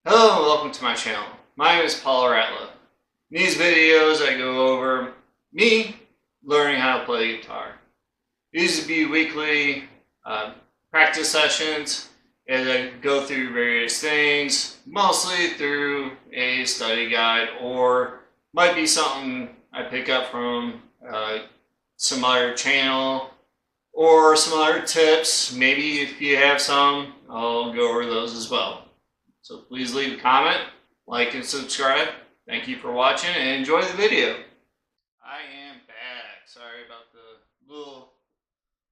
Hello and welcome to my channel. My name is Paul Ratla. In these videos I go over me learning how to play guitar. These would be weekly practice sessions as I go through various things, mostly through a study guide or might be something I pick up from some other channel or some other tips. Maybe if you have some, I'll go over those as well. So please leave a comment, like, and subscribe. Thank you for watching and enjoy the video. I am back. Sorry about the little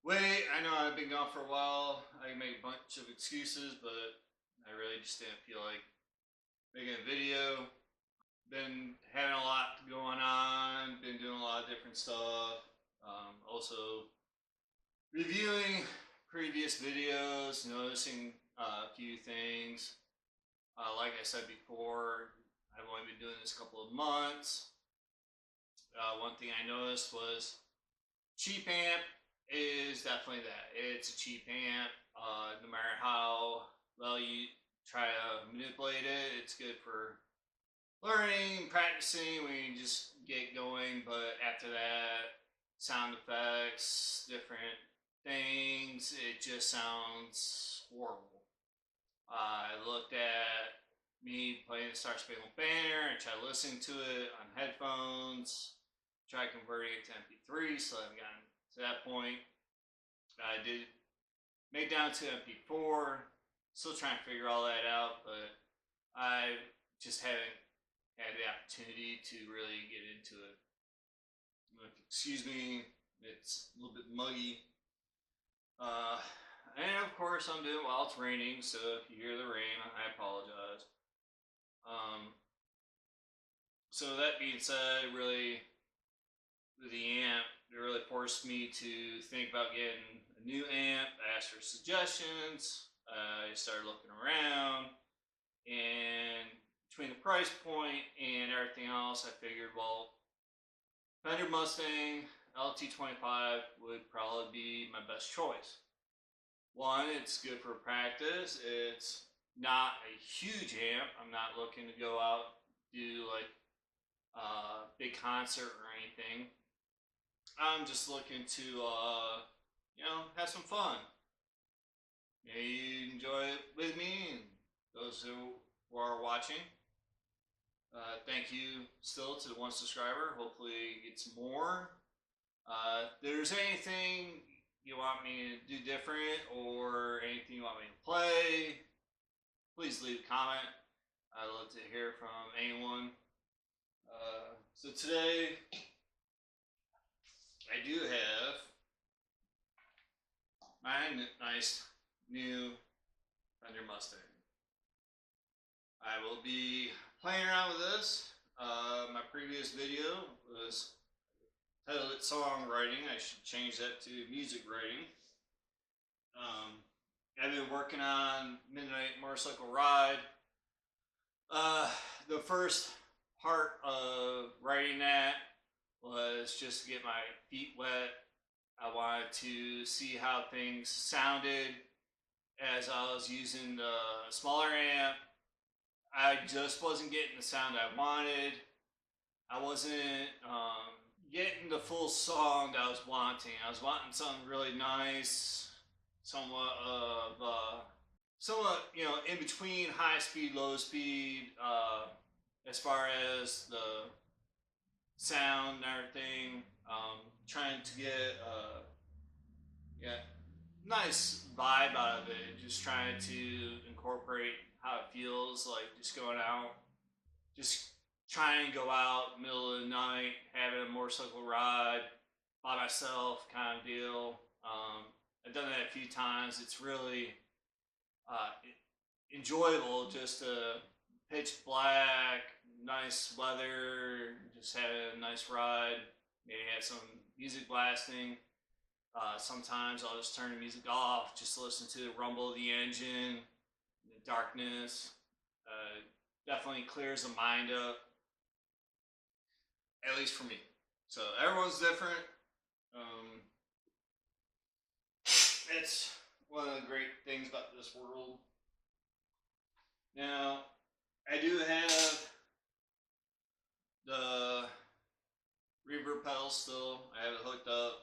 wait. I know I've been gone for a while. I make a bunch of excuses, but I really just didn't feel like making a video. Been having a lot going on, been doing a lot of different stuff. Also reviewing previous videos, noticing a few things. Like I said before, I've only been doing this a couple of months. One thing I noticed was cheap amp is definitely that. It's a cheap amp. No matter how well you try to manipulate it, it's good for learning, practicing when you just get going. But after that, sound effects, different things, it just sounds horrible. I looked at me playing the Star Spangled Banner and tried listening to it on headphones, tried converting it to MP3, so I haven't gotten to that point. I did make down to MP4, still trying to figure all that out, but I just haven't had the opportunity to really get into it. Excuse me, it's a little bit muggy. And of course, I'm doing it while it's raining, so if you hear the rain, I apologize. So that being said, really, with the amp, it really forced me to think about getting a new amp. I asked for suggestions. I started looking around, and between the price point and everything else, I figured, well, Fender Mustang LT 25 would probably be my best choice. One, it's good for practice. It's not a huge amp. I'm not looking to go out do like a big concert or anything. I'm just looking to have some fun. Maybe you enjoy it with me and those who are watching. Thank you still to the one subscriber. Hopefully it gets more. If there's anything you want me to do different or anything you want me to play, please leave a comment. I'd love to hear from anyone. So today I do have my nice new Fender Mustang. I will be playing around with this. My previous video was titled it Songwriting. I should change that to Music Writing. I've been working on Midnight Motorcycle Ride. The first part of writing that was just to get my feet wet. I wanted to see how things sounded as I was using the smaller amp. I just wasn't getting the sound I wanted. I wasn't getting the full song that I was wanting. I was wanting something really nice, somewhat in between high speed, low speed, as far as the sound and everything. Trying to get nice vibe out of it. Just trying to incorporate how it feels like just going out, just trying to go out middle of the night, having a motorcycle ride by myself, kind of deal. I've done that a few times. It's really enjoyable just to pitch black, nice weather, just had a nice ride. Maybe had some music blasting. Sometimes I'll just turn the music off, just to listen to the rumble of the engine, the darkness. Definitely clears the mind up, at least for me. So everyone's different. It's one of the great things about this world. Now, I do have the reverb pedal still. I have it hooked up.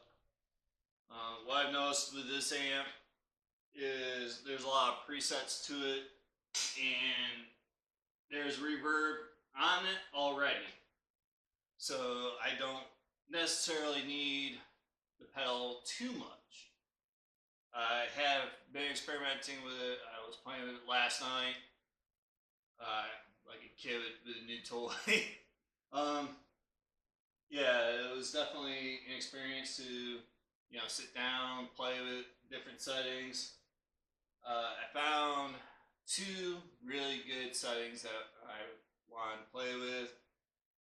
What I've noticed with this amp is there's a lot of presets to it, and there's reverb on it already. So I don't necessarily need the pedal too much. I have been experimenting with it. I was playing with it last night, like a kid with a new toy. Yeah, it was definitely an experience to, sit down, play with different settings. I found two really good settings that I wanted to play with.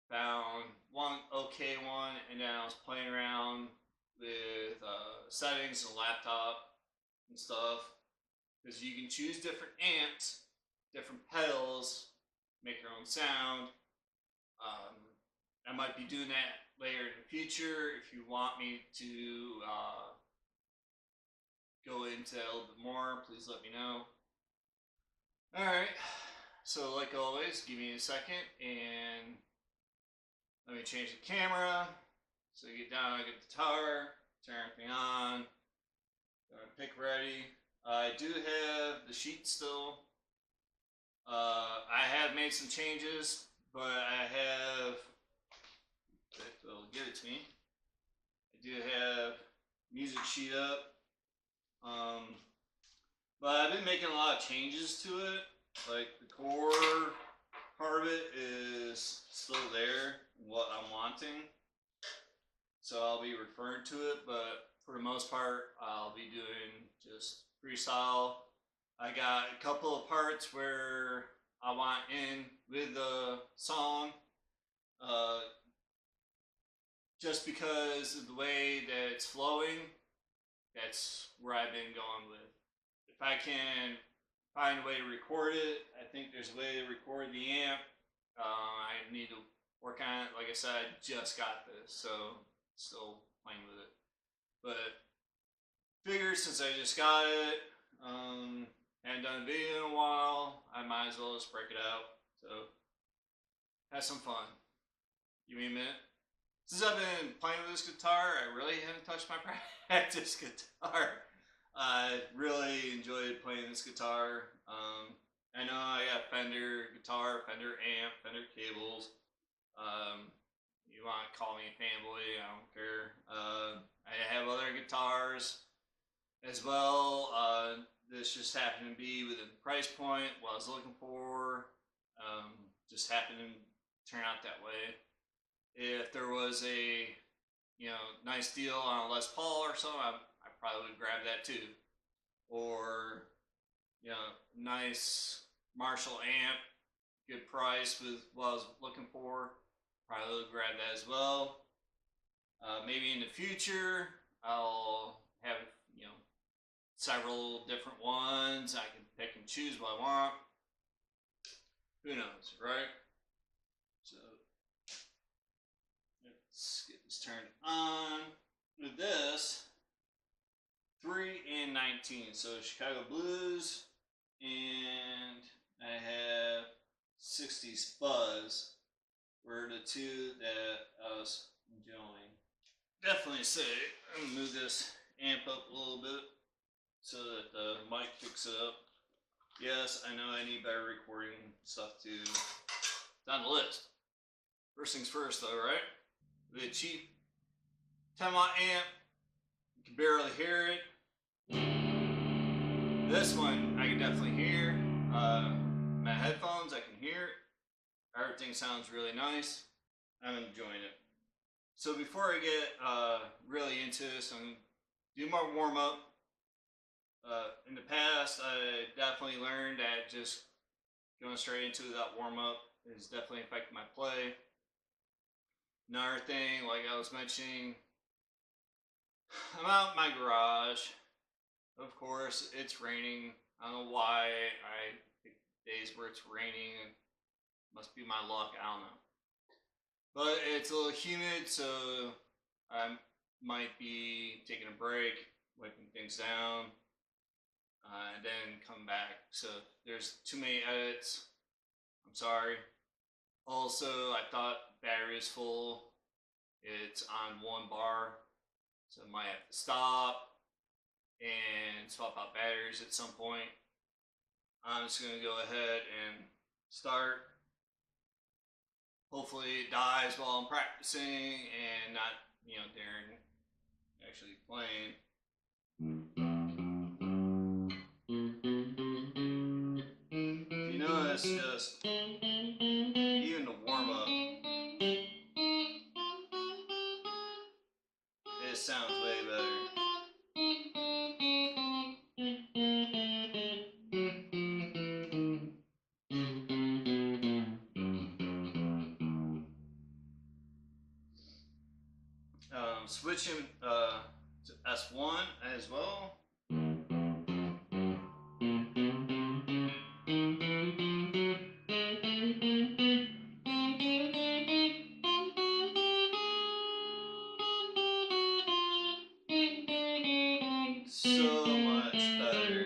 Found one okay one, and then I was playing around with settings on the laptop and stuff, because you can choose different amps, different pedals, make your own sound. I might be doing that later in the future. If you want me to go into that a little bit more, please let me know. Alright, so like always, give me a second and let me change the camera. So you get down, I get the guitar, turn everything on, pick ready. I do have the sheet still. I have made some changes, but I have, if they'll give it to me, I do have music sheet up. But I've been making a lot of changes to it. Like the core part of it is still there, what I'm wanting. So I'll be referring to it, but for the most part, I'll be doing just freestyle. I got a couple of parts where I want in with the song, just because of the way that it's flowing. That's where I've been going with. If I can find a way to record it, I think there's a way to record the amp. I need to work on it. Like I said, I just got this, so still playing with it. But figure since I just got it, haven't done a video in a while, I might as well just break it out. So have some fun. Give me a minute. Since I've been playing with this guitar, I really haven't touched my practice guitar. I really enjoyed playing this guitar. I know I got Fender guitar, Fender amp, Fender cables. You want to call me a fanboy, I don't care. I have other guitars as well. This just happened to be within the price point, what I was looking for. Just happened to turn out that way. If there was a nice deal on a Les Paul or something, I probably would grab that too. Or nice Marshall amp, good price with what I was looking for, probably would grab that as well. Maybe in the future I'll have several different ones. I can pick and choose what I want. Who knows, right? So let's get this turned on. With this, 3 and 19. So Chicago Blues, and I have 60s Fuzz were the two that I was enjoying. Definitely say, I'm going to move this amp up a little bit so that the mic picks it up. Yes, I know I need better recording stuff too. It's on the list. First things first though, right? The cheap 10-watt amp, you can barely hear it. This one I can definitely hear. My headphones, I can hear it. Everything sounds really nice. I'm enjoying it. So before I get really into this, I'm going to do my warm up. In the past, I definitely learned that just going straight into that warm up is definitely affecting my play. Another thing, like I was mentioning, I'm out in my garage. Of course, it's raining. I don't know why I pick days where it's raining. It must be my luck. I don't know. But it's a little humid, so I might be taking a break, wiping things down, and then come back. So if there's too many edits, I'm sorry. Also, I thought battery was full. It's on 1 bar, so I might have to stop and swap out batteries at some point. I'm just going to go ahead and start. Hopefully it dies while I'm practicing and not, during actually playing. If you notice, just even the warm up, it sounds way better. Switching to S1 as well. So much better.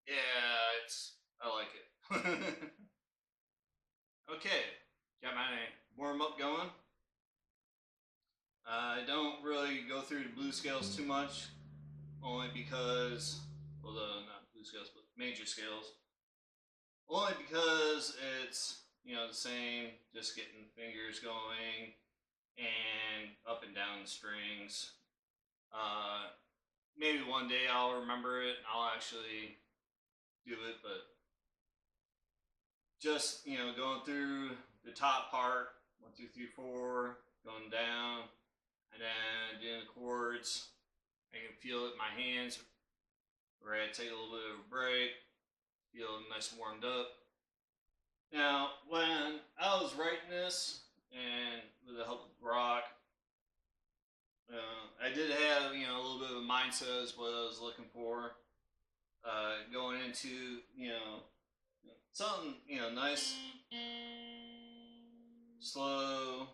Yeah, I like it. Okay, got my warm up going. I don't really go through the blues scales too much, only because, well, not blues scales, but major scales. Only because it's, the same, just getting fingers going and up and down the strings. Maybe one day I'll remember it and I'll actually do it, but just, going through the top part, 1, 2, 3, 4, going down, and then doing the chords. I can feel it in my hands, where I take a little bit of a break, feel nice and warmed up. Now, when I was writing this, and with the help of Grok, I did have, a little bit of a mindset as what I was looking for, going into, something, nice, slow.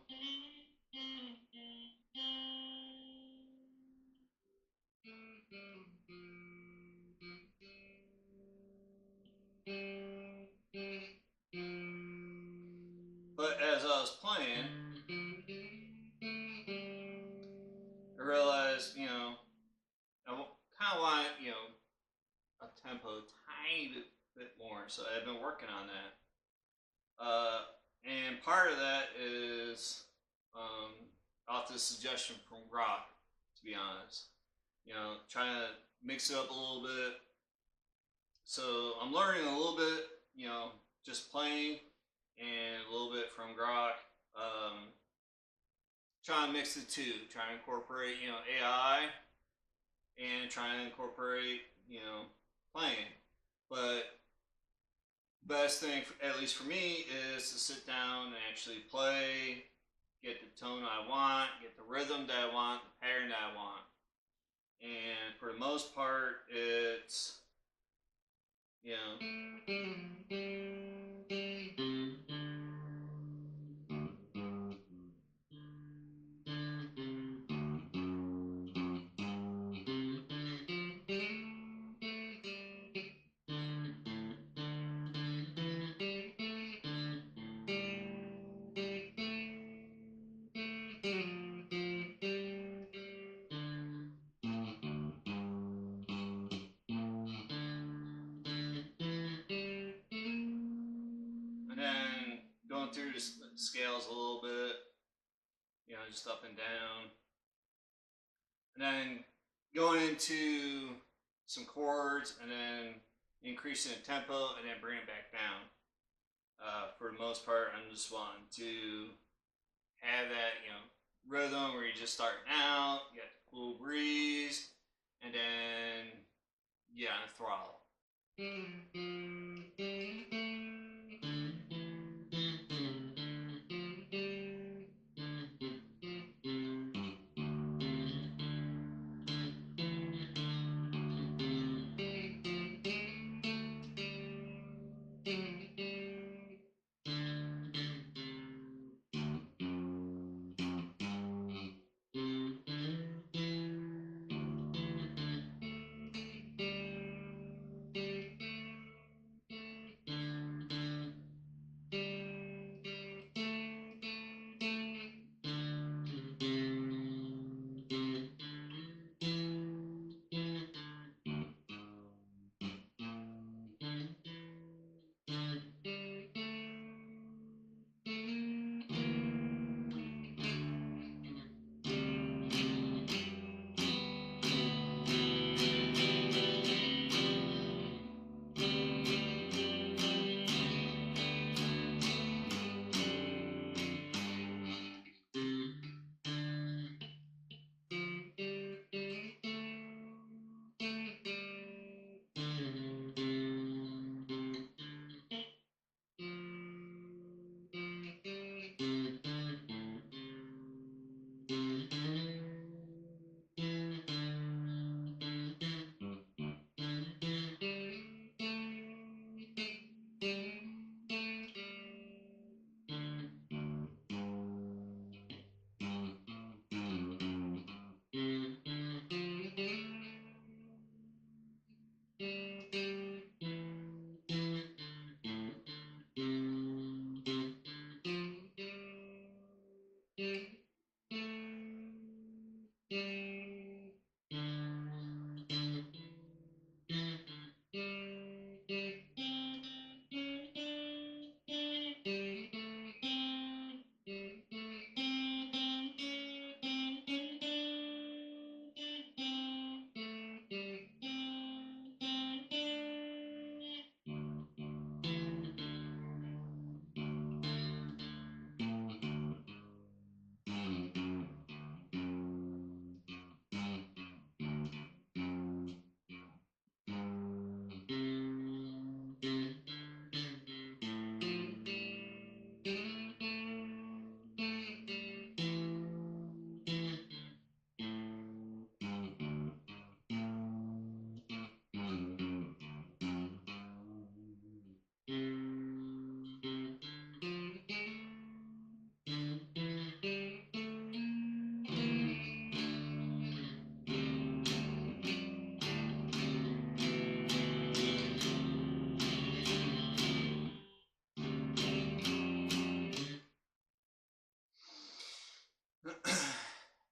But as I was playing, I realized, I kind of want, a tempo tiny bit more. So I've been working on that. And part of that is off the suggestion from Grok, to be honest. Trying to mix it up a little bit. So I'm learning a little bit, just playing, and a little bit from Grok. Trying to mix the two, trying to incorporate, AI, and trying to incorporate, playing. But best thing, at least for me, is to sit down and actually play, get the tone I want, get the rhythm that I want, the pattern that I want. And for the most part, it's, scales a little bit, you know, just up and down. And then going into some chords and then increasing the tempo and then bring it back down. For the most part, I'm just wanting to have that, you know, rhythm where you're just starting out, you got the cool breeze, and then yeah, on the throttle.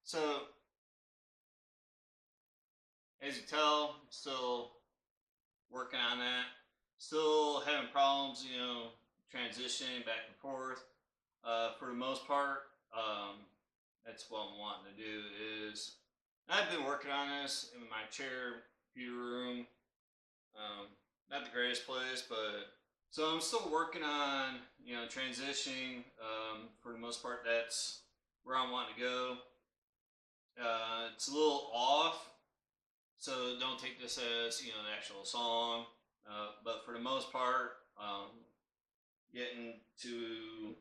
So, as you tell, I'm still working on that. Still having problems, you know, transitioning back and forth. For the most part, that's what I'm wanting to do. Is I've been working on this in my chair computer room. Not the greatest place, but so I'm still working on, you know, transitioning. For the most part, that's where I want to go. It's a little off, so don't take this as, you know, the actual song. But for the most part, getting to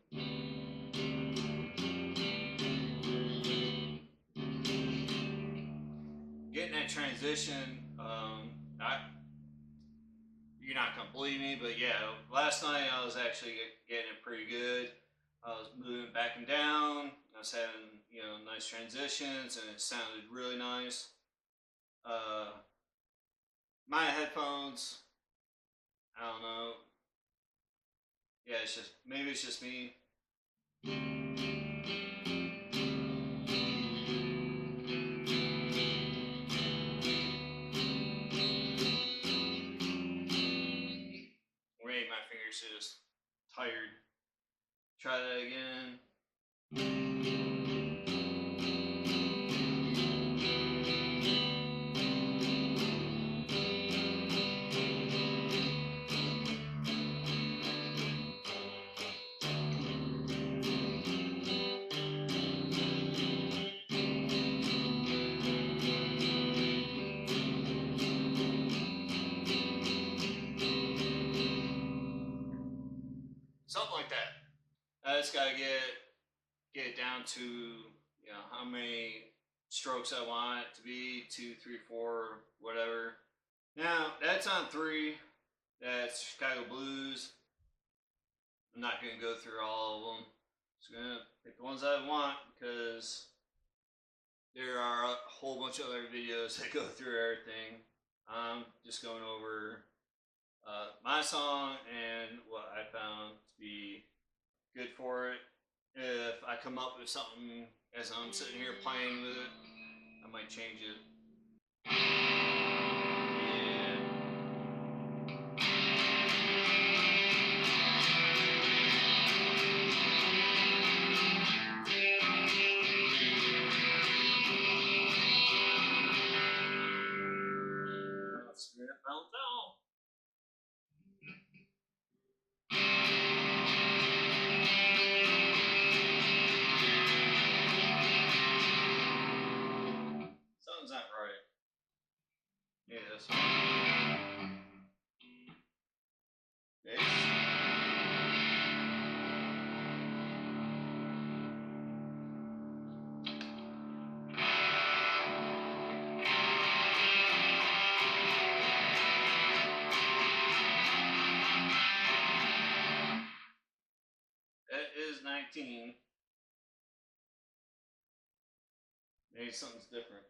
getting that transition. You're not gonna believe me, but yeah, last night I was actually getting it pretty good. I was moving back and down. I was having, you know, nice transitions, and it sounded really nice. My headphones, I don't know. Yeah, it's just maybe it's just me. Maybe my fingers just tired. Try that again. Something like that. I just gotta get it down to, you know, how many strokes I want it to be, 2, 3, 4, whatever. Now that's on 3. That's Chicago Blues. I'm not gonna go through all of them. Just gonna pick the ones I want because there are a whole bunch of other videos that go through everything. I'm just going over my song and what I found to be good for it. If I come up with something as I'm sitting here playing with it, I might change it. Yeah. Screw it, fell down. Something's not right. Yeah, this one. Bass. That is 19. Maybe something's different.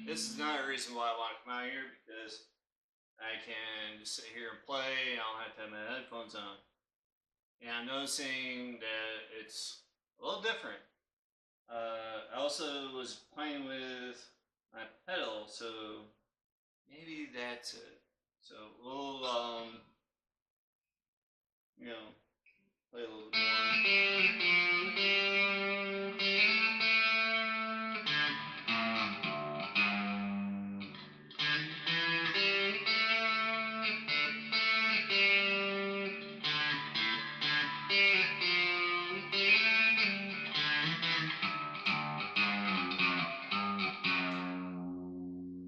This is another reason why I want to come out here, because I can just sit here and play and I don't have to have my headphones on. And I'm noticing that it's a little different. I also was playing with my pedal, so maybe that's it. So we'll, you know, play a little